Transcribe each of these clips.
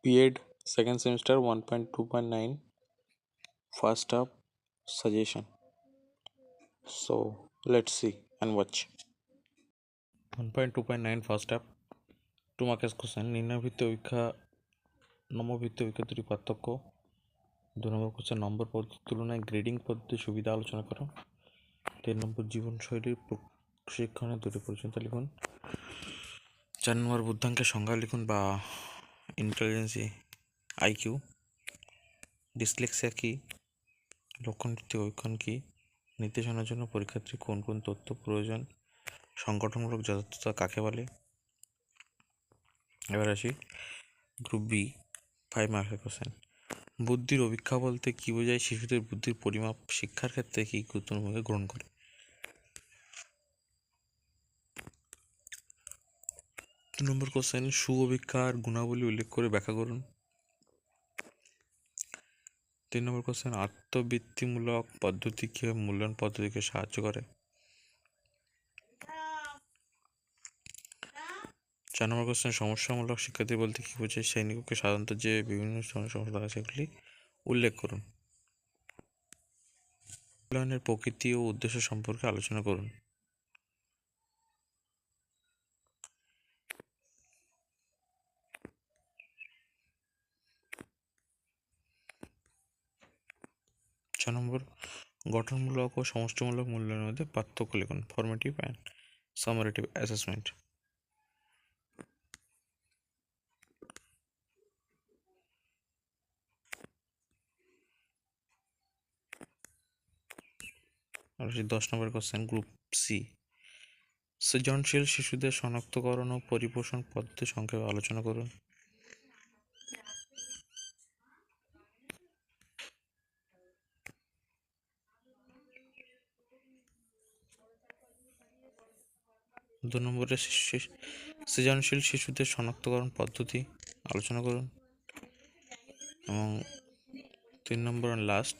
B.Ed second semester 1.2.9 first up suggestion. So let's see and watch. 1.2.9 first up 2 marks question নিম্নভিত্তিক পরীক্ষা নম্বরভিত্তিক পরীক্ষা দুটি পার্থক্য 2 নম্বর question number পদ্ধতির তুলনায় গ্রেডিং পদ্ধতির সুবিধা আলোচনা করো 3 নম্বর জীবনশৈলীর প্রশিক্ষণের দুটি পরিচিতি লিখুন 4 নম্বর বুদ্ধাঙ্কের সংজ্ঞা লিখুন বা ইন্টেলিজেন্সি আইকিউ ডিসলেক্সিয়া কি লক্ষণভিত্তিক পরীক্ষণ কি নির্দেশনার জন্য পরীক্ষার্থীর কোন কোন তথ্য প্রয়োজন সংগঠনমূলক যথার্থতা কাকে বলে এবার আসি গ্রুপ বি 5 মার্কের কোশ্চেন বুদ্ধির অভিক্ষা বলতে কি বোঝায় শিশুদের বুদ্ধির পরিমাপ শিক্ষার ক্ষেত্রে কি গুরুত্বপূর্ণ ভূমিকা গ্রহণ করে 2 নম্বর কোশ্চেন সুঅভিক্ষার গুণাবলী উল্লেখ করে ব্যাখ্যা করুন 3 নম্বর কোশ্চেন আত্মবৃত্তিমূলক পদ্ধতি কিভাবে মূল্যায়ন পদ্ধতিকে সাহায্য করে 4 নম্বর কোশ্চেন সমস্যামূলক শিক্ষার্থী বলতে কি বোঝায় শ্রেণীকক্ষে সাধারণত যে বিভিন্ন সমস্যা থাকে সেগুলি উল্লেখ করুন মূল্যায়নের প্রকৃতি ও উদ্দেশ্য সম্পর্কে আলোচনা করুন 6 নম্বর গঠনমূলক ও সমষ্টিমূলক মূল্যায়নের মধ্যে পার্থক্য লিখুন formative and summative assessment 10 number question group C সৃজনশীল শিশুদের শনাক্তকরণ ও পরিপোষণ পদ্ধতি সংক্ষেপে আলোচনা করুন 2 নম্বরে সৃজনশীল শিশুদের শনাক্তকরণ পদ্ধতি আলোচনা করুন এবং 3 নম্বর লাস্ট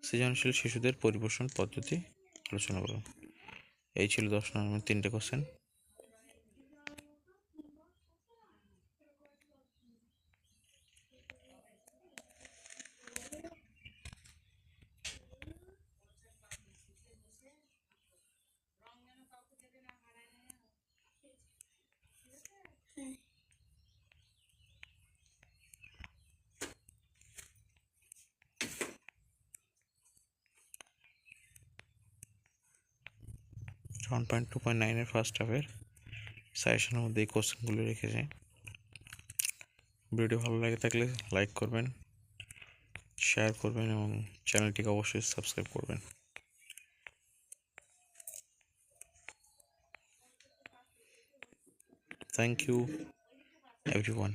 সৃজনশীল শিশুদের পরিপোষণ পদ্ধতি আলোচনা করুন এই ছিল 10 নম্বর 3টে কোশ্চেন ওয়ান পয়েন্ট 2.9 ফার্স্ট হাফের সাজেশনের মধ্যে এই কোশ্চেনগুলো রেখেছে ভিডিও ভালো লাগে থাকলে লাইক করবেন শেয়ার করবেন এবং চ্যানেলটিকে অবশ্যই সাবস্ক্রাইব করবেন থ্যাংক ইউ এভরিওয়ান